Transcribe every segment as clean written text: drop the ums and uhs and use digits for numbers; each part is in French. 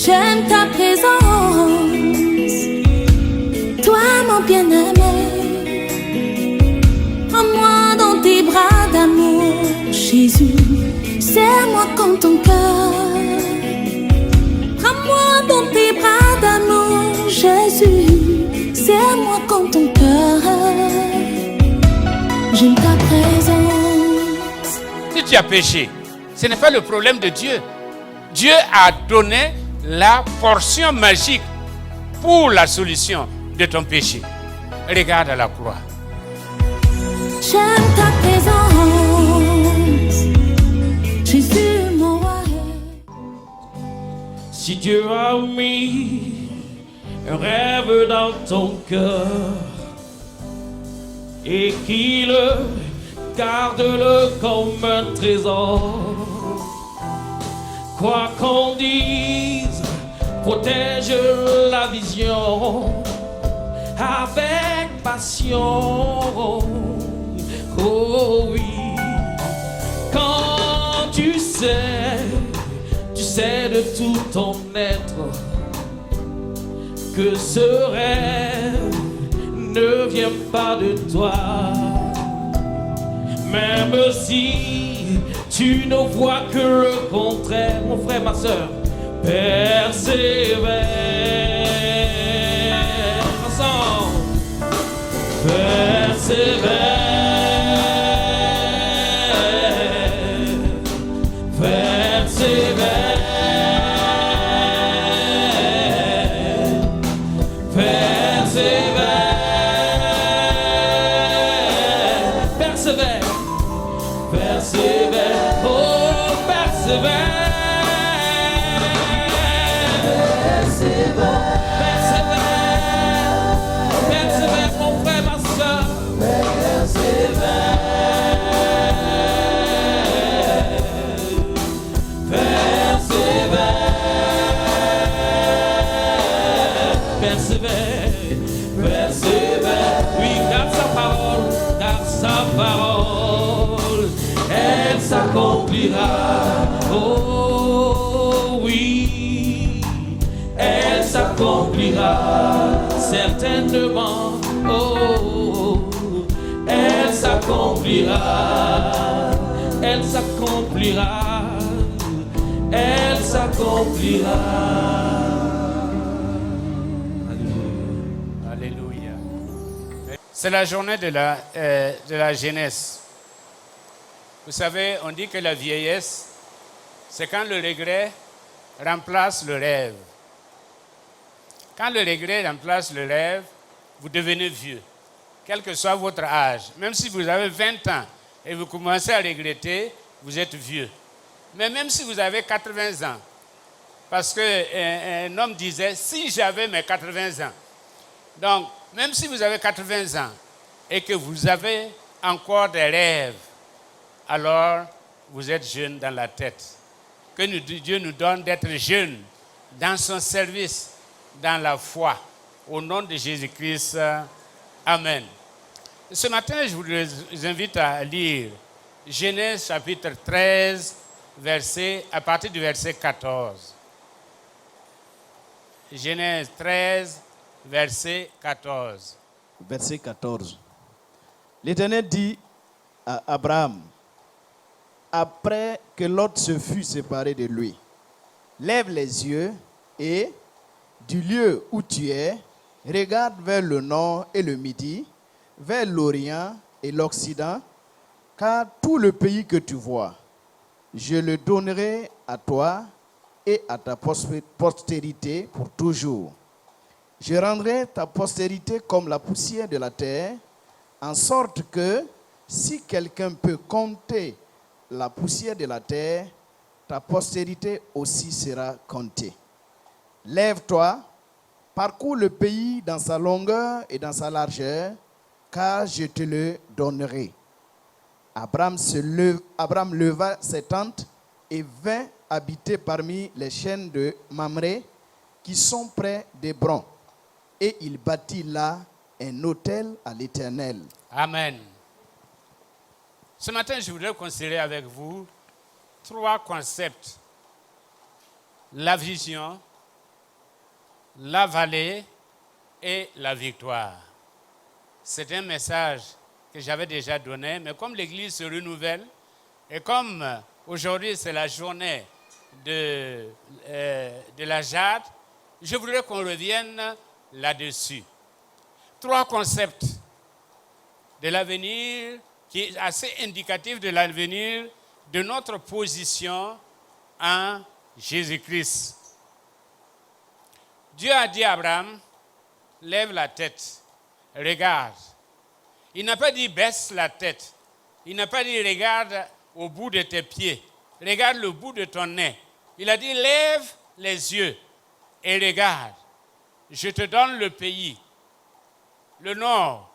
J'aime ta présence, toi mon bien-aimé. Prends-moi dans tes bras d'amour, Jésus. Serre-moi comme ton cœur. Prends-moi dans tes bras d'amour, Jésus. Serre-moi comme ton cœur. J'aime ta présence. Si tu as péché, ce n'est pas le problème de Dieu. Dieu a donné la portion magique pour la solution de ton péché. Regarde à la croix. J'aime ta présence, Jésus mon roi. Si Dieu a mis un rêve dans ton cœur et qu'il garde-le comme un trésor, quoi qu'on dise, protège la vision avec passion. Oh oui, quand tu sais de tout ton être que ce rêve ne vient pas de toi, même si tu ne vois que le contraire, mon frère, ma soeur, persévère ensemble, persévère. Oh oui, elle s'accomplira certainement. Oh, elle s'accomplira, elle s'accomplira, elle s'accomplira. Alléluia. C'est la journée de la jeunesse. Vous savez, on dit que la vieillesse, c'est quand le regret remplace le rêve. Quand le regret remplace le rêve, vous devenez vieux, quel que soit votre âge. Même si vous avez 20 ans et vous commencez à regretter, vous êtes vieux. Mais même si vous avez 80 ans, parce qu'un homme disait, si j'avais mes 80 ans. Donc, même si vous avez 80 ans et que vous avez encore des rêves, alors vous êtes jeune dans la tête. Que Dieu nous donne d'être jeunes dans son service, dans la foi. Au nom de Jésus-Christ, Amen. Ce matin, je vous invite à lire Genèse chapitre 13, à partir du verset 14. Genèse 13, verset 14. Verset 14. L'Éternel dit à Abraham, après que Lot se fut séparé de lui, lève les yeux et, du lieu où tu es, regarde vers le nord et le midi, vers l'Orient et l'Occident, car tout le pays que tu vois, je le donnerai à toi et à ta postérité pour toujours. Je rendrai ta postérité comme la poussière de la terre, en sorte que si quelqu'un peut compter la poussière de la terre, ta postérité aussi sera comptée. Lève-toi, parcours le pays dans sa longueur et dans sa largeur, car je te le donnerai. Abraham leva ses tentes et vint habiter parmi les chênes de Mamré qui sont près d'Hébron. Et il bâtit là un autel à l'Éternel. Amen. Ce matin, je voudrais considérer avec vous 3 concepts. La vision, la vallée et la victoire. C'est un message que j'avais déjà donné, mais comme l'Église se renouvelle, et comme aujourd'hui c'est la journée de la jade, je voudrais qu'on revienne là-dessus. 3 concepts de l'avenir qui est assez indicatif de l'avenir de notre position en Jésus-Christ. Dieu a dit à Abraham, lève la tête, regarde. Il n'a pas dit baisse la tête. Il n'a pas dit regarde au bout de tes pieds, regarde le bout de ton nez. Il a dit lève les yeux et regarde. Je te donne le pays, le nord,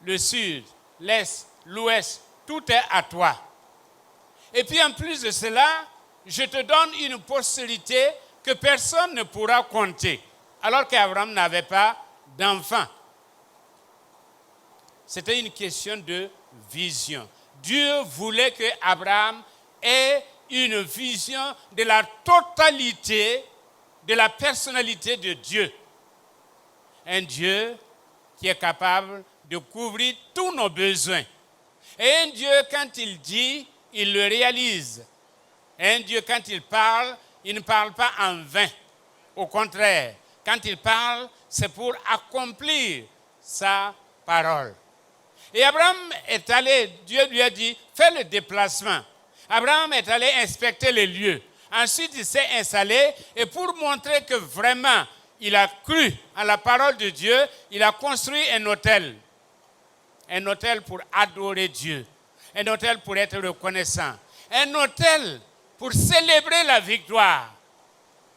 le sud, l'est, l'ouest, tout est à toi. Et puis en plus de cela, je te donne une postérité que personne ne pourra compter, alors qu'Abraham n'avait pas d'enfant. C'était une question de vision. Dieu voulait que Abraham ait une vision de la totalité de la personnalité de Dieu. Un Dieu qui est capable de couvrir tous nos besoins. Et un Dieu, quand il dit, il le réalise. Et un Dieu, quand il parle, il ne parle pas en vain. Au contraire, quand il parle, c'est pour accomplir sa parole. Et Abraham est allé, Dieu lui a dit, fais le déplacement. Abraham est allé inspecter les lieux. Ensuite, il s'est installé et pour montrer que vraiment il a cru à la parole de Dieu, il a construit un autel. Un autel pour adorer Dieu. Un autel pour être reconnaissant. Un autel pour célébrer la victoire.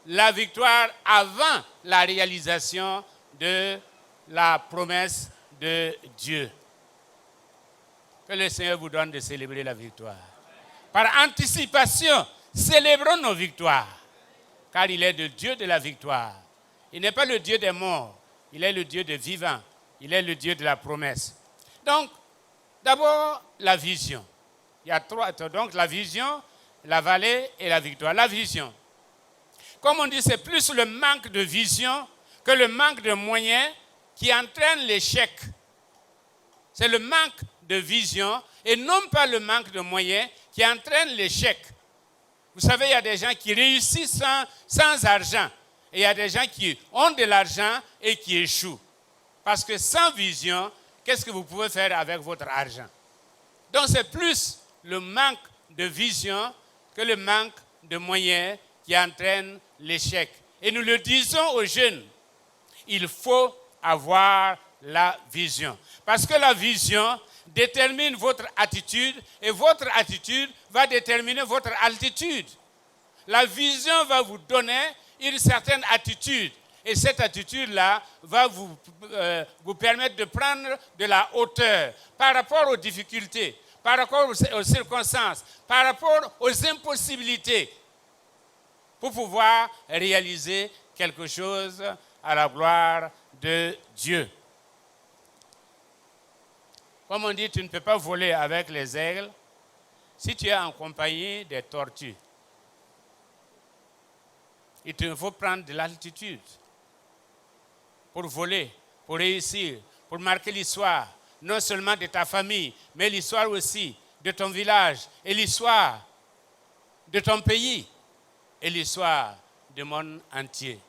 La victoire avant la réalisation de la promesse de Dieu. Que le Seigneur vous donne de célébrer la victoire. Par anticipation, célébrons nos victoires. Car il est le Dieu de la victoire. Il n'est pas le Dieu des morts. Il est le Dieu des vivants. Il est le Dieu de la promesse. Donc, d'abord, la vision. Il y a 3. Donc, la vision, la vallée et la victoire. La vision. Comme on dit, c'est plus le manque de vision que le manque de moyens qui entraîne l'échec. C'est le manque de vision et non pas le manque de moyens qui entraîne l'échec. Vous savez, il y a des gens qui réussissent sans argent. Et il y a des gens qui ont de l'argent et qui échouent. Parce que sans vision, qu'est-ce que vous pouvez faire avec votre argent? Donc c'est plus le manque de vision que le manque de moyens qui entraîne l'échec. Et nous le disons aux jeunes, il faut avoir la vision. Parce que la vision détermine votre attitude et votre attitude va déterminer votre altitude. La vision va vous donner une certaine attitude et cette attitude-là va vous permettre de prendre de la hauteur par rapport aux difficultés, par rapport aux circonstances, par rapport aux impossibilités pour pouvoir réaliser quelque chose à la gloire de Dieu. Comme on dit, tu ne peux pas voler avec les aigles si tu es en compagnie des tortues. Il te faut prendre de l'altitude pour voler, pour réussir, pour marquer l'histoire, non seulement de ta famille, mais l'histoire aussi de ton village et l'histoire de ton pays et l'histoire du monde entier.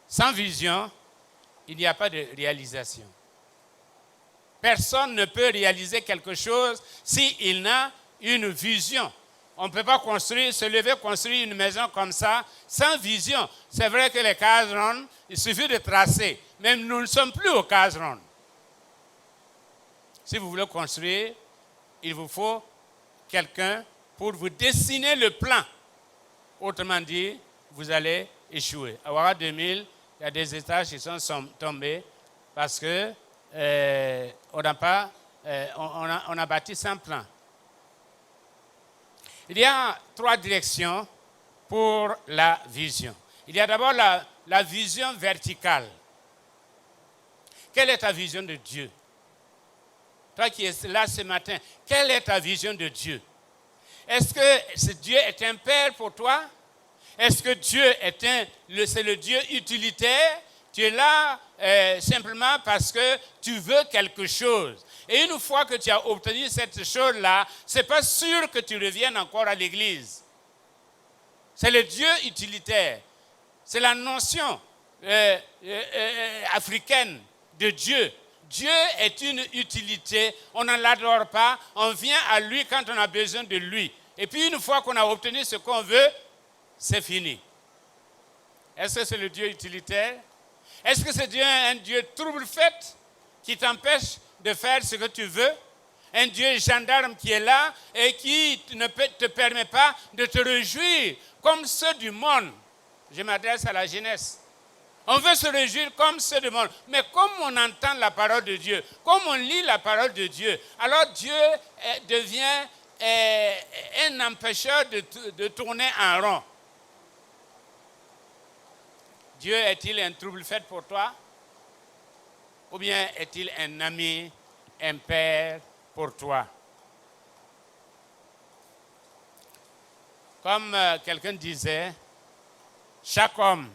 Sans vision, il n'y a pas de réalisation. Personne ne peut réaliser quelque chose s'il n'a une vision. On ne peut pas se lever, construire une maison comme ça, sans vision. C'est vrai que les cases rondes, il suffit de tracer. Mais nous ne sommes plus aux cases rondes. Si vous voulez construire, il vous faut quelqu'un pour vous dessiner le plan. Autrement dit, vous allez échouer. À Ouaga 2000, il y a des étages qui sont tombés parce que on a bâti sans plan. Il y a 3 directions pour la vision. Il y a d'abord la vision verticale. Quelle est ta vision de Dieu? Toi qui es là ce matin, quelle est ta vision de Dieu? Est-ce que ce Dieu est un père pour toi? Est-ce que Dieu c'est le Dieu utilitaire? Tu es là simplement parce que tu veux quelque chose. Et une fois que tu as obtenu cette chose-là, ce n'est pas sûr que tu reviennes encore à l'église. C'est le Dieu utilitaire. C'est la notion africaine de Dieu. Dieu est une utilité. On ne l'adore pas. On vient à lui quand on a besoin de lui. Et puis une fois qu'on a obtenu ce qu'on veut, c'est fini. Est-ce que c'est le Dieu utilitaire? Est-ce que c'est un Dieu trouble-fête qui t'empêche de faire ce que tu veux? Un Dieu gendarme qui est là et qui ne te permet pas de te réjouir comme ceux du monde. Je m'adresse à la jeunesse. On veut se réjouir comme ceux du monde. Mais comme on entend la parole de Dieu, comme on lit la parole de Dieu, alors Dieu devient un empêcheur de tourner en rond. Dieu est-il un trouble-fête pour toi? Ou bien est-il un ami, un père pour toi? Comme quelqu'un disait, chaque homme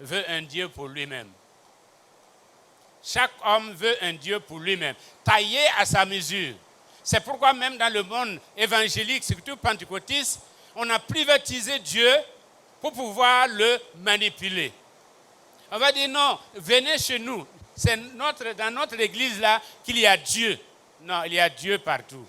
veut un Dieu pour lui-même. Chaque homme veut un Dieu pour lui-même, taillé à sa mesure. C'est pourquoi même dans le monde évangélique, surtout pentecôtiste, on a privatisé Dieu pour pouvoir le manipuler. On va dire non, venez chez nous. C'est dans notre église là qu'il y a Dieu. Non, il y a Dieu partout.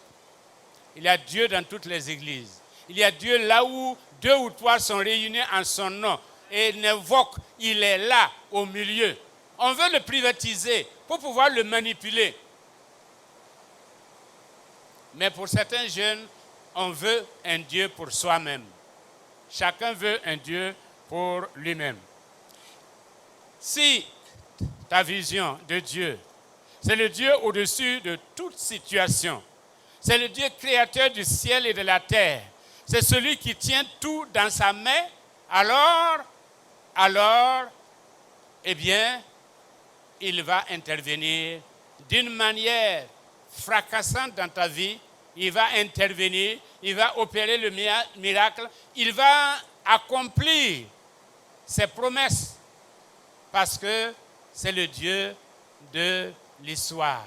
Il y a Dieu dans toutes les églises. Il y a Dieu là où 2 ou 3 sont réunis en son nom. Et n'invoque, il est là, au milieu. On veut le privatiser pour pouvoir le manipuler. Mais pour certains jeunes, on veut un Dieu pour soi-même. Chacun veut un Dieu pour lui-même. Si ta vision de Dieu, c'est le Dieu au-dessus de toute situation, c'est le Dieu créateur du ciel et de la terre, c'est celui qui tient tout dans sa main, alors, eh bien, il va intervenir d'une manière fracassante dans ta vie. Il va intervenir, il va opérer le miracle, il va accomplir ses promesses parce que c'est le Dieu de l'histoire.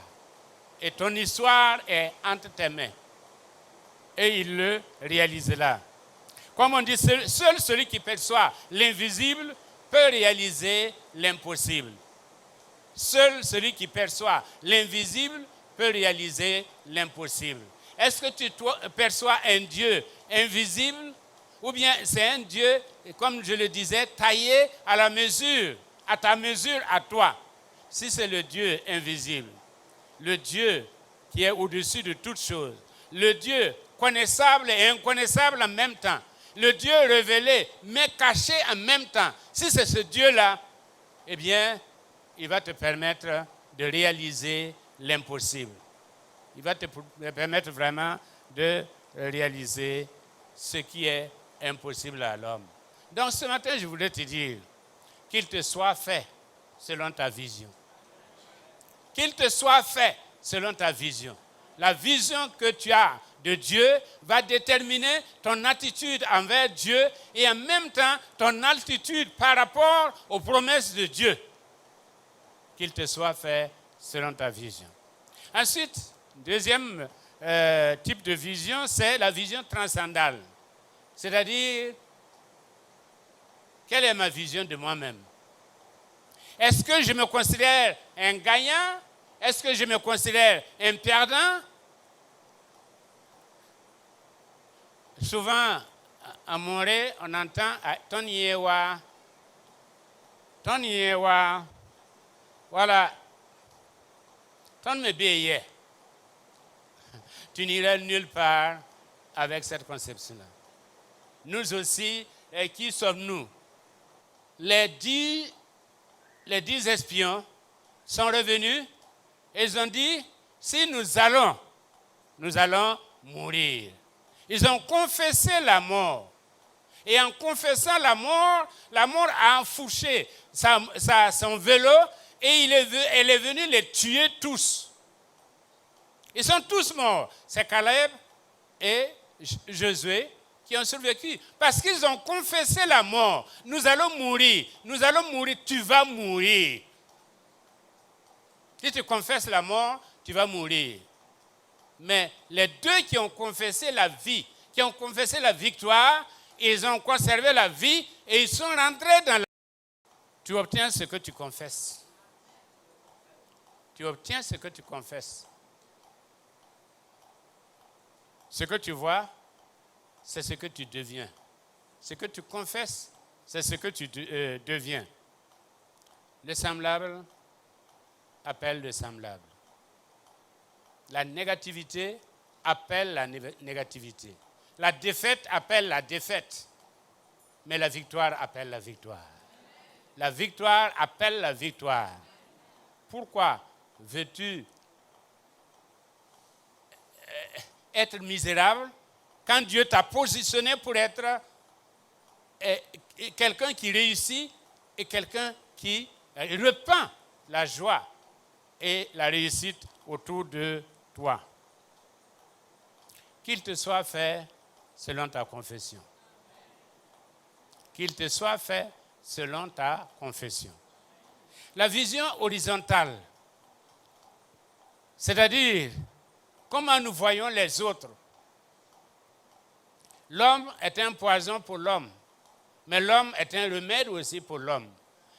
Et ton histoire est entre tes mains. Et il le réalisera. Comme on dit, seul celui qui perçoit l'invisible peut réaliser l'impossible. Seul celui qui perçoit l'invisible peut réaliser l'impossible. Est-ce que tu perçois un Dieu invisible ou bien c'est un Dieu, comme je le disais, taillé à la mesure, à ta mesure, à toi? Si c'est le Dieu invisible, le Dieu qui est au-dessus de toutes choses, le Dieu connaissable et inconnaissable en même temps, le Dieu révélé mais caché en même temps, si c'est ce Dieu-là, eh bien, il va te permettre de réaliser l'impossible. Il va te permettre vraiment de réaliser ce qui est impossible à l'homme. Donc ce matin, je voulais te dire qu'il te soit fait selon ta vision. Qu'il te soit fait selon ta vision. La vision que tu as de Dieu va déterminer ton attitude envers Dieu et en même temps ton attitude par rapport aux promesses de Dieu. Qu'il te soit fait selon ta vision. Ensuite, deuxième type de vision, c'est la vision transcendale. C'est-à-dire, quelle est ma vision de moi-même? Est-ce que je me considère un gagnant? Est-ce que je me considère un perdant? Souvent, à Morée, on entend « Toniewa ». Voilà. Ton me béye. Tu n'iras nulle part avec cette conception-là. Nous aussi, qui sommes-nous? Les 10 espions sont revenus et ils ont dit, si nous allons mourir. Ils ont confessé la mort. Et en confessant la mort a enfourché son vélo et elle est venue les tuer tous. Ils sont tous morts. C'est Caleb et Josué qui ont survécu. Parce qu'ils ont confessé la mort. Nous allons mourir. Nous allons mourir. Tu vas mourir. Si tu confesses la mort, tu vas mourir. Mais les deux qui ont confessé la vie, qui ont confessé la victoire, ils ont conservé la vie et ils sont rentrés dans la... Tu obtiens ce que tu confesses. Tu obtiens ce que tu confesses. Ce que tu vois, c'est ce que tu deviens. Ce que tu confesses, c'est ce que tu deviens. Le semblable appelle le semblable. La négativité appelle la négativité. La défaite appelle la défaite. Mais la victoire appelle la victoire. La victoire appelle la victoire. Pourquoi veux-tu être misérable quand Dieu t'a positionné pour être quelqu'un qui réussit et quelqu'un qui répand la joie et la réussite autour de toi? Qu'il te soit fait selon ta confession. Qu'il te soit fait selon ta confession. La vision horizontale, c'est-à-dire comment nous voyons les autres. L'homme est un poison pour l'homme, mais l'homme est un remède aussi pour l'homme.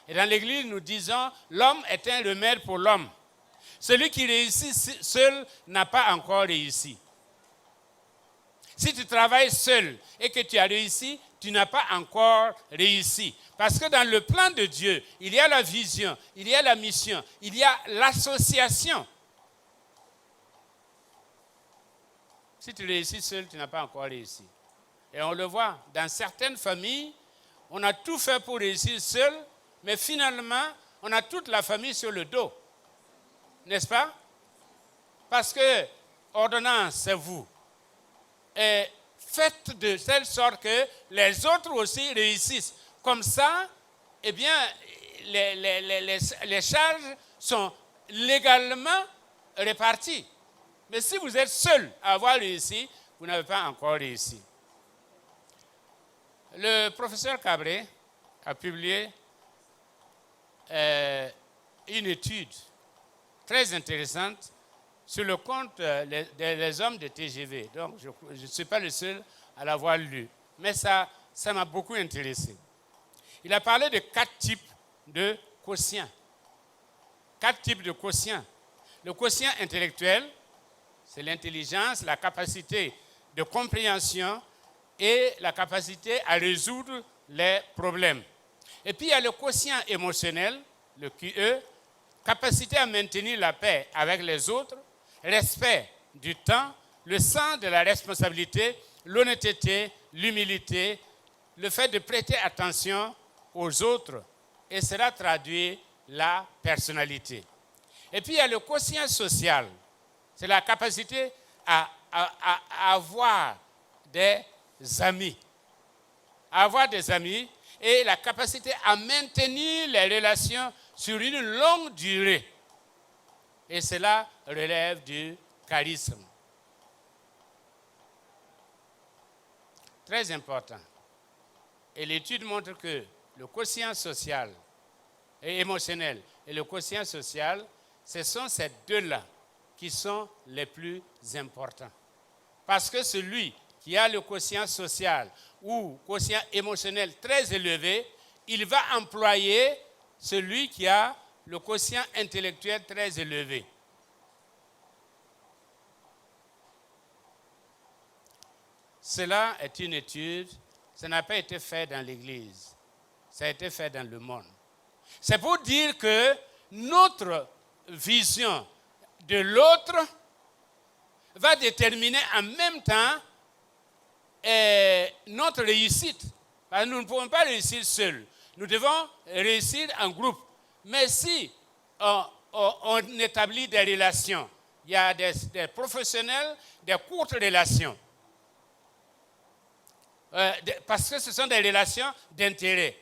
Et dans l'Église, nous disons, l'homme est un remède pour l'homme. Celui qui réussit seul n'a pas encore réussi. Si tu travailles seul et que tu as réussi, tu n'as pas encore réussi. Parce que dans le plan de Dieu, il y a la vision, il y a la mission, il y a l'association. Si tu réussis seul, tu n'as pas encore réussi. Et on le voit, dans certaines familles, on a tout fait pour réussir seul, mais finalement, on a toute la famille sur le dos. N'est-ce pas? Parce que ordonnance, c'est vous. Et faites de telle sorte que les autres aussi réussissent. Comme ça, eh bien, les charges sont légalement réparties. Mais si vous êtes seul à avoir réussi, vous n'avez pas encore réussi. Le professeur Cabré a publié une étude très intéressante sur le compte des hommes de TGV. Donc, je ne suis pas le seul à l'avoir lu. Mais ça m'a beaucoup intéressé. Il a parlé de 4 types de quotients. 4 types de quotients. Le quotient intellectuel, c'est l'intelligence, la capacité de compréhension et la capacité à résoudre les problèmes. Et puis, il y a le quotient émotionnel, le QE, capacité à maintenir la paix avec les autres, respect du temps, le sens de la responsabilité, l'honnêteté, l'humilité, le fait de prêter attention aux autres, et cela traduit la personnalité. Et puis il y a le quotient social, c'est la capacité à avoir des amis. Avoir des amis et la capacité à maintenir les relations sur une longue durée. Et cela relève du charisme. Très important. Et l'étude montre que le quotient social et émotionnel et le quotient social, ce sont ces deux-là qui sont les plus importants. Parce que celui qui a le quotient social ou quotient émotionnel très élevé, il va employer celui qui a le quotient intellectuel très élevé. Cela est une étude, ça n'a pas été fait dans l'Église, ça a été fait dans le monde. C'est pour dire que notre vision de l'autre va déterminer en même temps notre réussite. Parce que nous ne pouvons pas réussir seuls. Nous devons réussir en groupe. Mais si on établit des relations, il y a des professionnels, des courtes relations. Parce que ce sont des relations d'intérêt.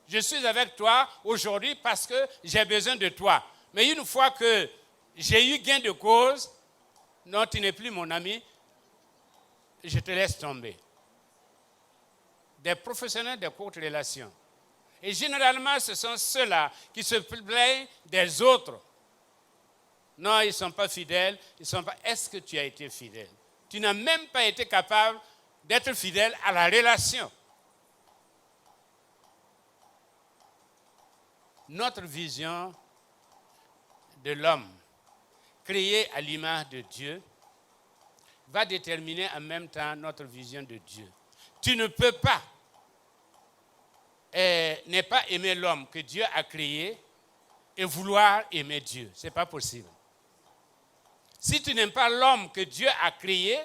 Je suis avec toi aujourd'hui parce que j'ai besoin de toi. Mais une fois que j'ai eu gain de cause, non, tu n'es plus mon ami, je te laisse tomber. des professionnels de courtes relations. Et généralement, ce sont ceux-là qui se plaignent des autres. Non, ils ne sont pas fidèles. Ils sont pas. Est-ce que tu as été fidèle? Tu n'as même pas été capable d'être fidèle à la relation. Notre vision de l'homme, créé à l'image de Dieu, va déterminer en même temps notre vision de Dieu. Tu ne peux pas ne pas aimer l'homme que Dieu a créé et vouloir aimer Dieu. Ce n'est pas possible. Si tu n'aimes pas l'homme que Dieu a créé,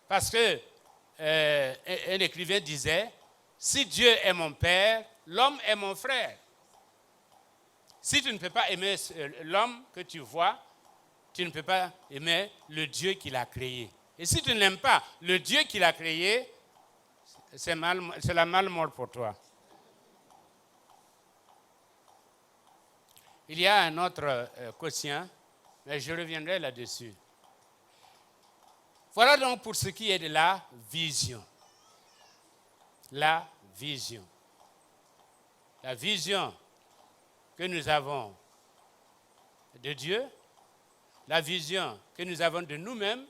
parce que un écrivain disait, si Dieu est mon père, l'homme est mon frère. Si tu ne peux pas aimer l'homme que tu vois, tu ne peux pas aimer le Dieu qui l'a créé. Et si tu ne l'aimes pas, le Dieu qui l'a créé, c'est la malmort pour toi. Il y a un autre quotient, mais je reviendrai là-dessus. Voilà donc pour ce qui est de la vision. La vision. La vision que nous avons de Dieu, la vision que nous avons de nous-mêmes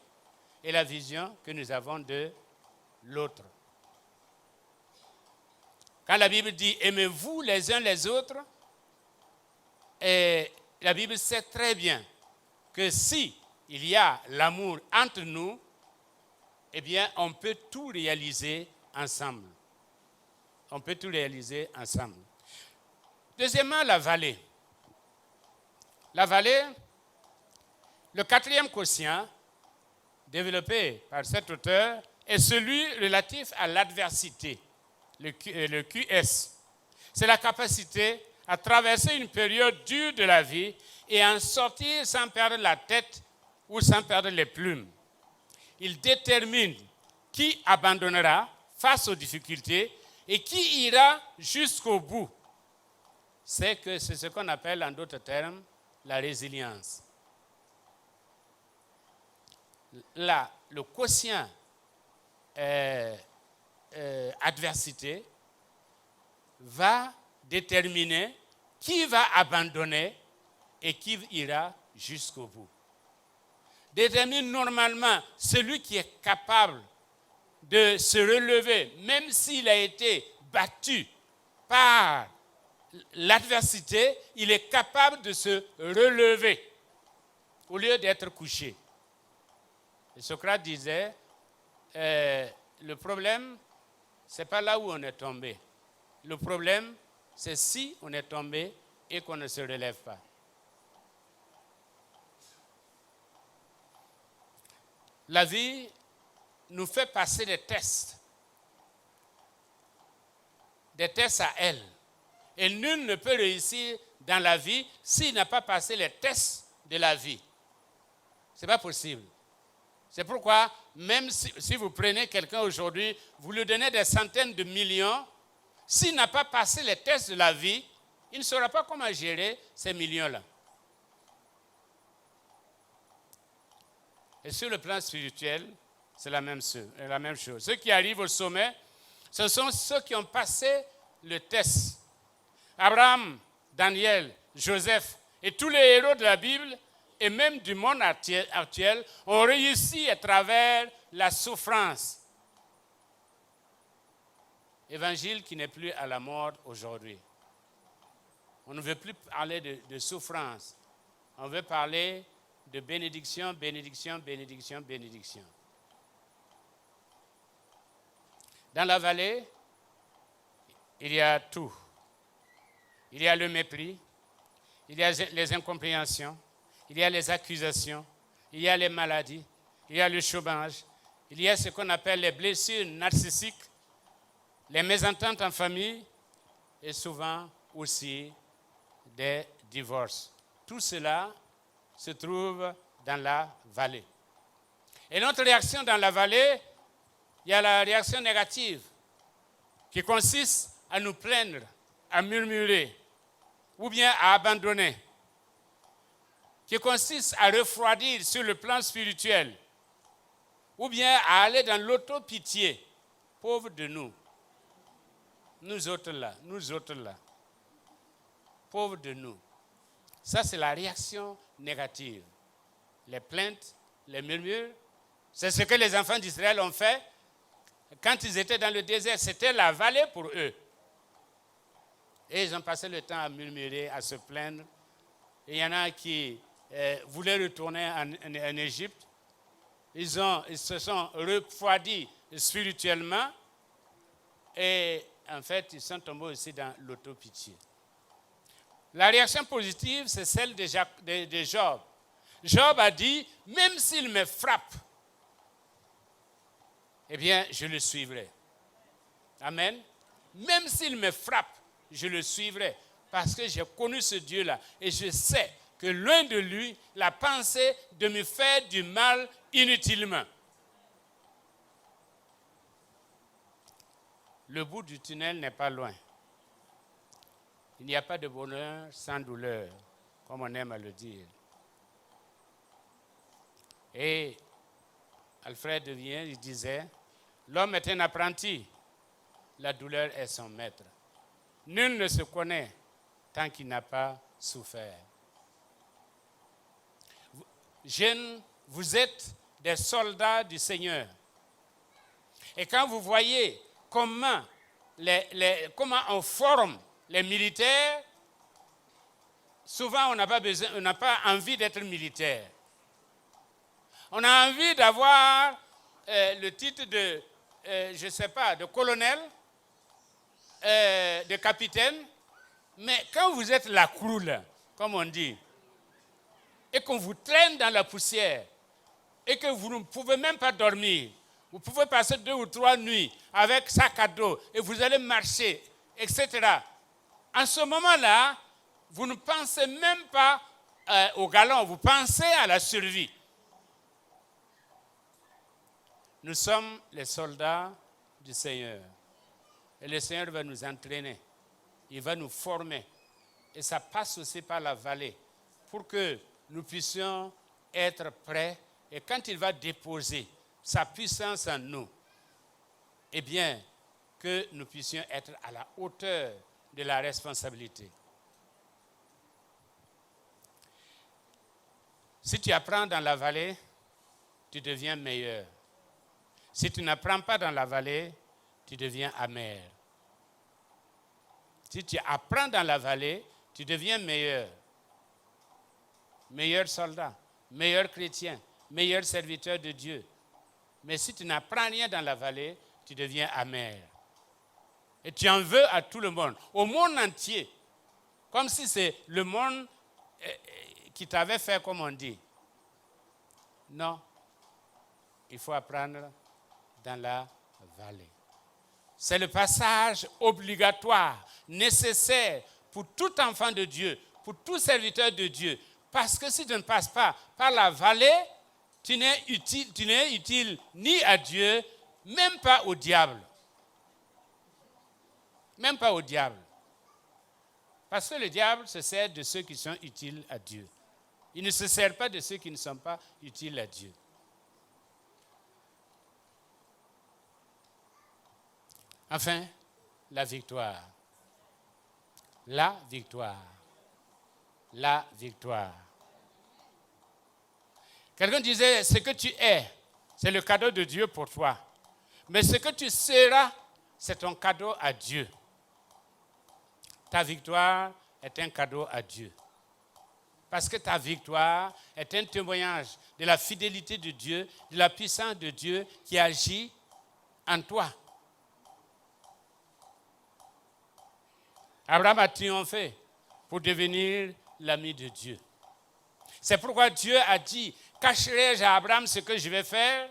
et la vision que nous avons de l'autre. Quand la Bible dit « aimez-vous les uns les autres », et la Bible sait très bien que si il y a l'amour entre nous, eh bien, on peut tout réaliser ensemble. On peut tout réaliser ensemble. Deuxièmement, la vallée. La vallée, le quatrième quotient développé par cet auteur est celui relatif à l'adversité, le QS. C'est la capacité à traverser une période dure de la vie et en sortir sans perdre la tête ou sans perdre les plumes. Il détermine qui abandonnera face aux difficultés et qui ira jusqu'au bout. C'est ce qu'on appelle en d'autres termes la résilience. Là, le quotient adversité va déterminer qui va abandonner et qui ira jusqu'au bout. Détermine normalement celui qui est capable de se relever, même s'il a été battu par l'adversité, il est capable de se relever au lieu d'être couché. Et Socrate disait, le problème, ce n'est pas là où on est tombé. Le problème, c'est si on est tombé et qu'on ne se relève pas. La vie nous fait passer des tests à elle. Et nul ne peut réussir dans la vie s'il n'a pas passé les tests de la vie. Ce n'est pas possible. C'est pourquoi, même si vous prenez quelqu'un aujourd'hui, vous lui donnez des centaines de millions, s'il n'a pas passé les tests de la vie, il ne saura pas comment gérer ces millions-là. Et sur le plan spirituel, c'est la même chose. Ceux qui arrivent au sommet, ce sont ceux qui ont passé le test. Abraham, Daniel, Joseph et tous les héros de la Bible et même du monde actuel ont réussi à travers la souffrance. Évangile qui n'est plus à la mode aujourd'hui. On ne veut plus parler de souffrance. On veut parler de bénédiction, bénédiction, bénédiction, bénédiction. Dans la vallée, il y a tout. Il y a le mépris, il y a les incompréhensions, il y a les accusations, il y a les maladies, il y a le chômage, il y a ce qu'on appelle les blessures narcissiques, les mésententes en famille et souvent aussi des divorces. Tout cela se trouve dans la vallée. Et notre réaction dans la vallée, il y a la réaction négative qui consiste à nous plaindre, à murmurer ou bien à abandonner, qui consiste à refroidir sur le plan spirituel ou bien à aller dans l'autopitié. Pauvre de nous. nous autres là, pauvres de nous. Ça, c'est la réaction négative. Les plaintes, les murmures, c'est ce que les enfants d'Israël ont fait quand ils étaient dans le désert. C'était la vallée pour eux. Et ils ont passé le temps à murmurer, à se plaindre. Et il y en a qui voulaient retourner en Égypte. Ils se sont refroidis spirituellement. Et en fait, ils sont tombés aussi dans l'autopitié. La réaction positive, c'est celle de Job. Job a dit, même s'il me frappe, eh bien, je le suivrai. Amen. Même s'il me frappe, je le suivrai. Parce que j'ai connu ce Dieu-là. Et je sais que loin de lui, la pensée de me faire du mal inutilement. Le bout du tunnel n'est pas loin. Il n'y a pas de bonheur sans douleur, comme on aime à le dire. Et Alfred Devien, il disait, l'homme est un apprenti, la douleur est son maître. Nul ne se connaît tant qu'il n'a pas souffert. Jeunes, vous êtes des soldats du Seigneur. Et quand vous voyez comment on forme les militaires, souvent on n'a pas envie d'être militaire. On a envie d'avoir le titre de, je ne sais pas, de colonel, de capitaine, mais quand vous êtes la croule, comme on dit, et qu'on vous traîne dans la poussière, et que vous ne pouvez même pas dormir, vous pouvez passer 2 ou 3 nuits avec sac à dos, et vous allez marcher, etc. En ce moment-là, vous ne pensez même pas au galon, vous pensez à la survie. Nous sommes les soldats du Seigneur. Et le Seigneur va nous entraîner. Il va nous former. Et ça passe aussi par la vallée. Pour que nous puissions être prêts. Et quand il va déposer sa puissance en nous, eh bien, que nous puissions être à la hauteur de la responsabilité. Si tu apprends dans la vallée, tu deviens meilleur. Si tu n'apprends pas dans la vallée, tu deviens amer. Si tu apprends dans la vallée, tu deviens meilleur. Meilleur soldat, meilleur chrétien, meilleur serviteur de Dieu. Mais si tu n'apprends rien dans la vallée, tu deviens amer. Et tu en veux à tout le monde, au monde entier. Comme si c'est le monde qui t'avait fait comme on dit. Non, il faut apprendre dans la vallée. C'est le passage obligatoire, nécessaire pour tout enfant de Dieu, pour tout serviteur de Dieu. Parce que si tu ne passes pas par la vallée, tu n'es utile ni à Dieu, même pas au diable. Même pas au diable. Parce que le diable se sert de ceux qui sont utiles à Dieu. Il ne se sert pas de ceux qui ne sont pas utiles à Dieu. Enfin, la victoire. La victoire. La victoire. Quelqu'un disait, ce que tu es, c'est le cadeau de Dieu pour toi. Mais ce que tu seras, c'est ton cadeau à Dieu. Ta victoire est un cadeau à Dieu. Parce que ta victoire est un témoignage de la fidélité de Dieu, de la puissance de Dieu qui agit en toi. Abraham a triomphé pour devenir l'ami de Dieu. C'est pourquoi Dieu a dit, cacherai-je à Abraham ce que je vais faire?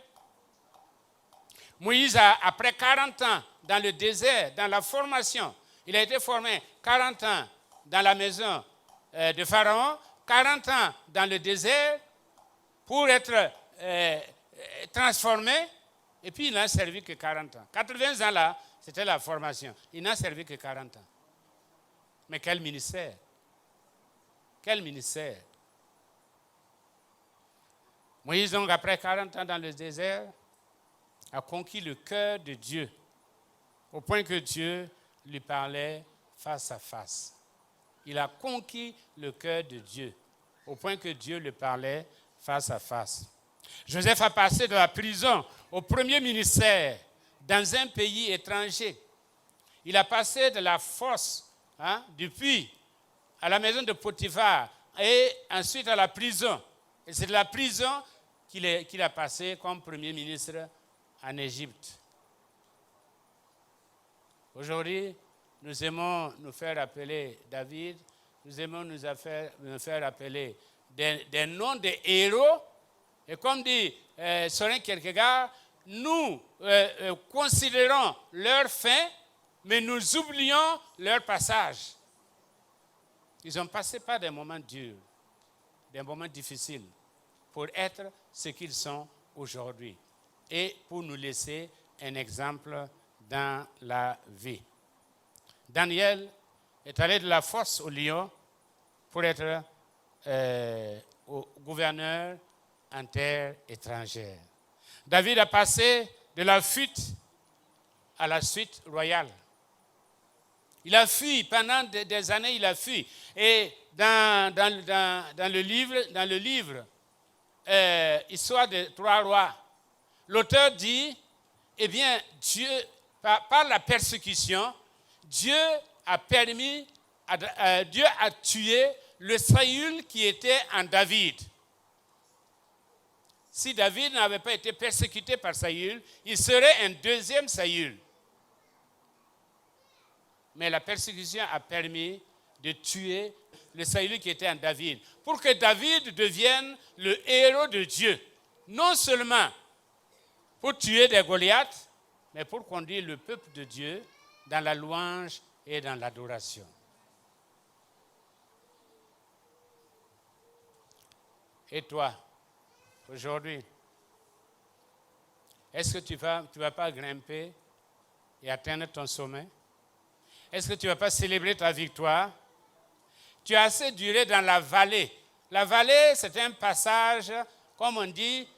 Moïse, après 40 ans dans le désert, dans la formation, il a été formé 40 ans dans la maison de Pharaon, 40 ans dans le désert pour être transformé, et puis il n'a servi que 40 ans. 80 ans là, c'était la formation. Il n'a servi que 40 ans. Mais quel ministère! Quel ministère! Moïse, donc, après 40 ans dans le désert, a conquis le cœur de Dieu, au point que Dieu lui parlait face à face. Il a conquis le cœur de Dieu, au point que Dieu lui parlait face à face. Joseph a passé de la prison au premier ministère dans un pays étranger. Il a passé de la fosse, du puits, à la maison de Potiphar et ensuite à la prison. Et c'est de la prison qu'il a passé comme premier ministre en Égypte. Aujourd'hui, nous aimons nous faire appeler David, nous aimons nous faire appeler des noms de héros. Et comme dit Søren Kierkegaard, nous considérons leur fin, mais nous oublions leur passage. Ils ont passé par des moments durs, des moments difficiles, pour être ce qu'ils sont aujourd'hui et pour nous laisser un exemple dans la vie. Daniel est allé de la fosse au lion pour être gouverneur en terre étrangère. David a passé de la fuite à la suite royale. Il a fui, pendant des années, il a fui. Et dans le livre Histoire de trois rois, l'auteur dit, eh bien, Dieu, par la persécution, Dieu a tué le Saül qui était en David. Si David n'avait pas été persécuté par Saül, il serait un deuxième Saül. Mais la persécution a permis de tuer le Saül qui était en David, pour que David devienne le héros de Dieu. Non seulement pour tuer des Goliaths, mais pour conduire le peuple de Dieu dans la louange et dans l'adoration. Et toi, aujourd'hui, est-ce que tu vas pas grimper et atteindre ton sommet? Est-ce que tu ne vas pas célébrer ta victoire? Tu as assez duré dans la vallée. La vallée, c'est un passage, comme on dit,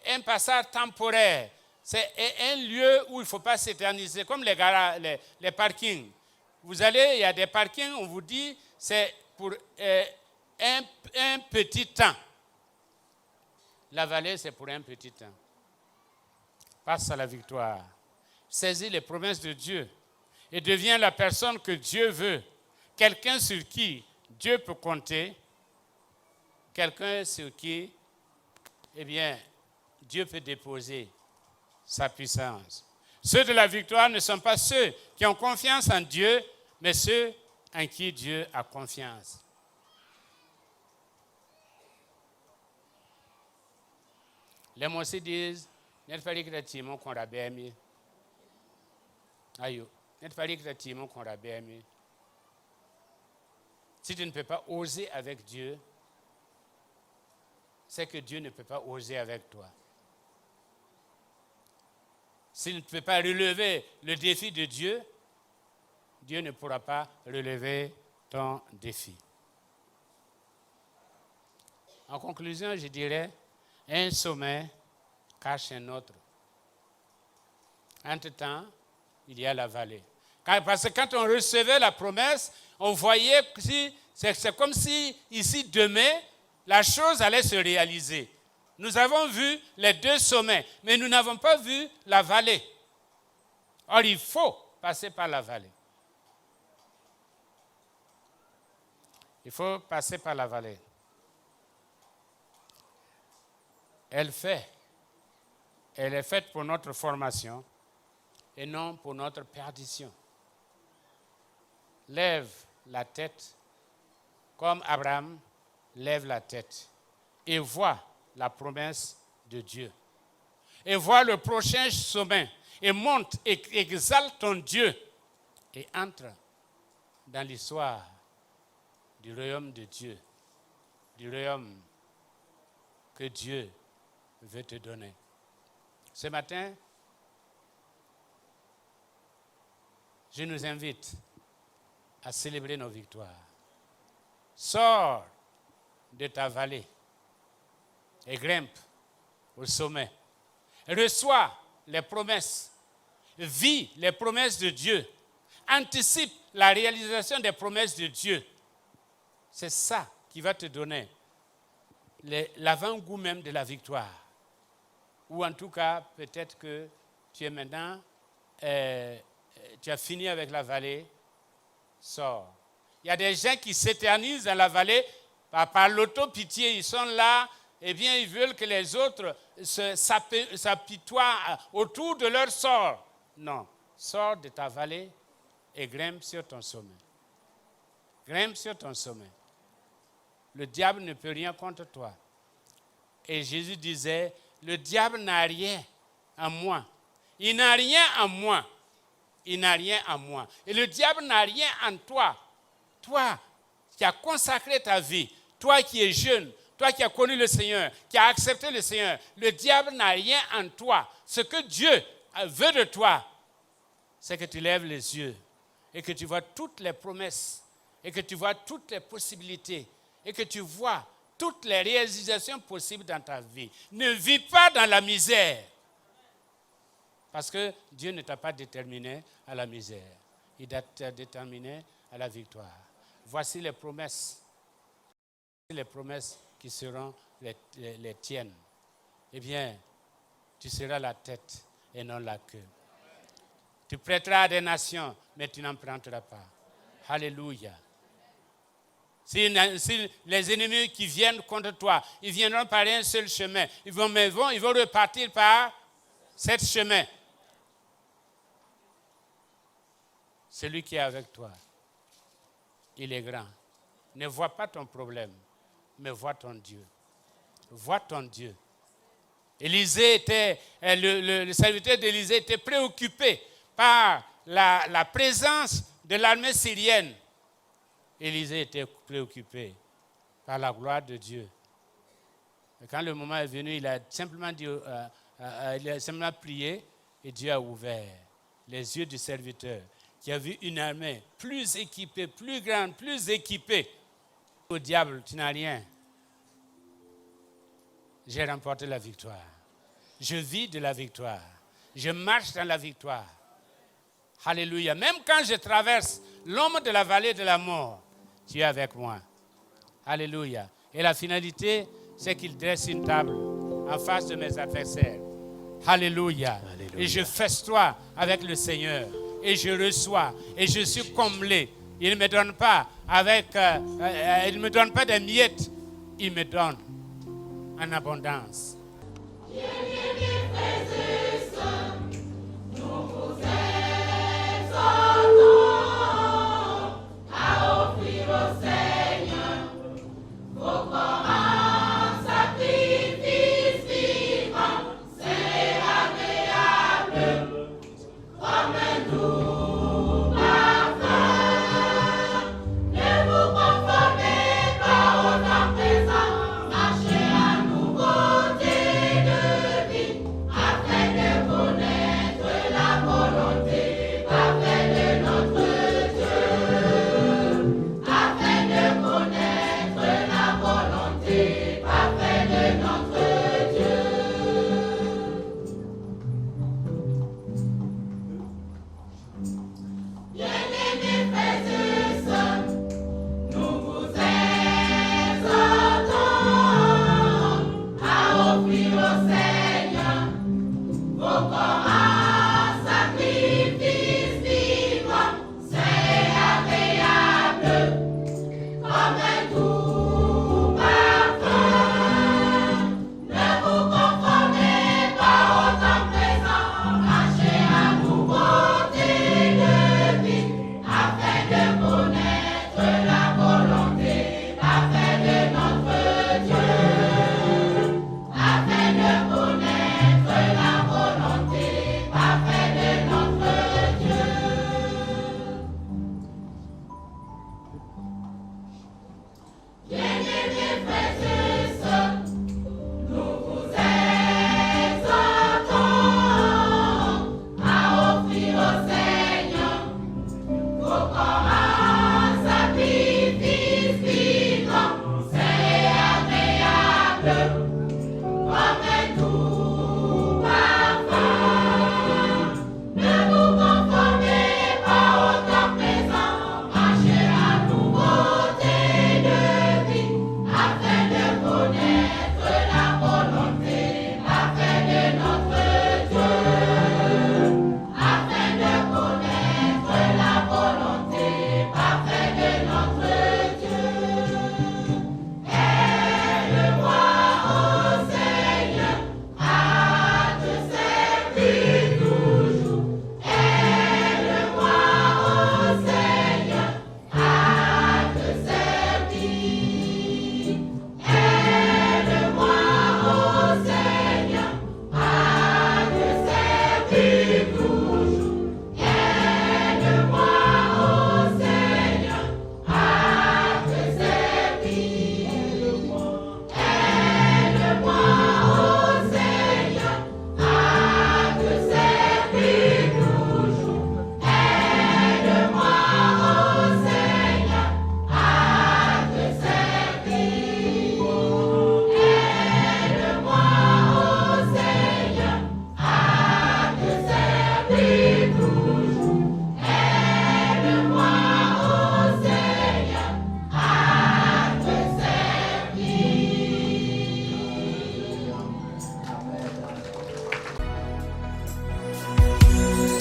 un passage temporaire. C'est un lieu où il ne faut pas s'éterniser, comme les parkings. Vous allez, il y a des parkings, on vous dit, c'est pour un petit temps. La vallée, c'est pour un petit temps. Passe à la victoire. Saisis les promesses de Dieu et deviens la personne que Dieu veut. Quelqu'un sur qui Dieu peut compter. Quelqu'un sur qui, eh bien, Dieu peut déposer sa puissance. Ceux de la victoire ne sont pas ceux qui ont confiance en Dieu, mais ceux en qui Dieu a confiance. Les mots aussi disent, n'est-ce pas que Timon qu'on rabais mieux? Aïe, n'est-ce pas que Timon qu'on rabais mieux? Si tu ne peux pas oser avec Dieu, c'est que Dieu ne peut pas oser avec toi. Si tu ne peux pas relever le défi de Dieu, Dieu ne pourra pas relever ton défi. En conclusion, je dirais, un sommet cache un autre. Entre-temps, il y a la vallée. Parce que quand on recevait la promesse, on voyait que c'est comme si, ici, demain, la chose allait se réaliser. Nous avons vu les deux sommets, mais nous n'avons pas vu la vallée. Or, il faut passer par la vallée. Il faut passer par la vallée. Elle est faite pour notre formation et non pour notre perdition. Lève la tête comme Abraham lève la tête et vois la promesse de Dieu. Et vois le prochain sommet et monte et exalte ton Dieu et entre dans l'histoire du royaume de Dieu, du royaume que Dieu veut te donner. Ce matin, je nous invite à célébrer nos victoires. Sors de ta vallée et grimpe au sommet. Reçois les promesses. Vis les promesses de Dieu. anticipe la réalisation des promesses de Dieu. C'est ça qui va te donner l'avant-goût même de la victoire. Ou en tout cas, peut-être que tu es maintenant, tu as fini avec la vallée, sors. Il y a des gens qui s'éternisent dans la vallée par l'auto-pitié. Ils sont là, eh bien, ils veulent que les autres s'apitoient autour de leur sort. Non, sors de ta vallée et grimpe sur ton sommet. Grimpe sur ton sommet. Le diable ne peut rien contre toi. Et Jésus disait, le diable n'a rien en moi. Il n'a rien en moi. Il n'a rien en moi. Et le diable n'a rien en toi. Toi qui as consacré ta vie, toi qui es jeune, toi qui as connu le Seigneur, qui as accepté le Seigneur, le diable n'a rien en toi. Ce que Dieu veut de toi, c'est que tu lèves les yeux et que tu vois toutes les promesses et que tu vois toutes les possibilités et que tu vois toutes les réalisations possibles dans ta vie. Ne vis pas dans la misère. Parce que Dieu ne t'a pas déterminé à la misère. Il t'a déterminé à la victoire. Voici les promesses qui seront les tiennes. Eh bien, tu seras la tête et non la queue. Tu prêteras à des nations, mais tu n'emprunteras pas. Alléluia. Si les ennemis qui viennent contre toi, ils viendront par un seul chemin. Ils vont repartir par cet chemin. Celui qui est avec toi, il est grand. Ne vois pas ton problème, mais vois ton Dieu. Vois ton Dieu. Le serviteur d'Élisée était préoccupé par la présence de l'armée syrienne. Élisée était préoccupé par la gloire de Dieu. Et quand le moment est venu, il a simplement prié et Dieu a ouvert les yeux du serviteur qui a vu une armée plus équipée, plus grande, plus équipée. Au diable, tu n'as rien. J'ai remporté la victoire. Je vis de la victoire. Je marche dans la victoire. Alléluia. Même quand je traverse l'ombre de la vallée de la mort, tu es avec moi. Alléluia. Et la finalité, c'est qu'il dresse une table en face de mes adversaires. Alléluia. Alléluia. Et je festoie avec le Seigneur. Et je reçois. Et je suis comblé. Il ne me donne pas il me donne pas des miettes. Il me donne en abondance. Marchez à nouveauté de vie.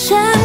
cherche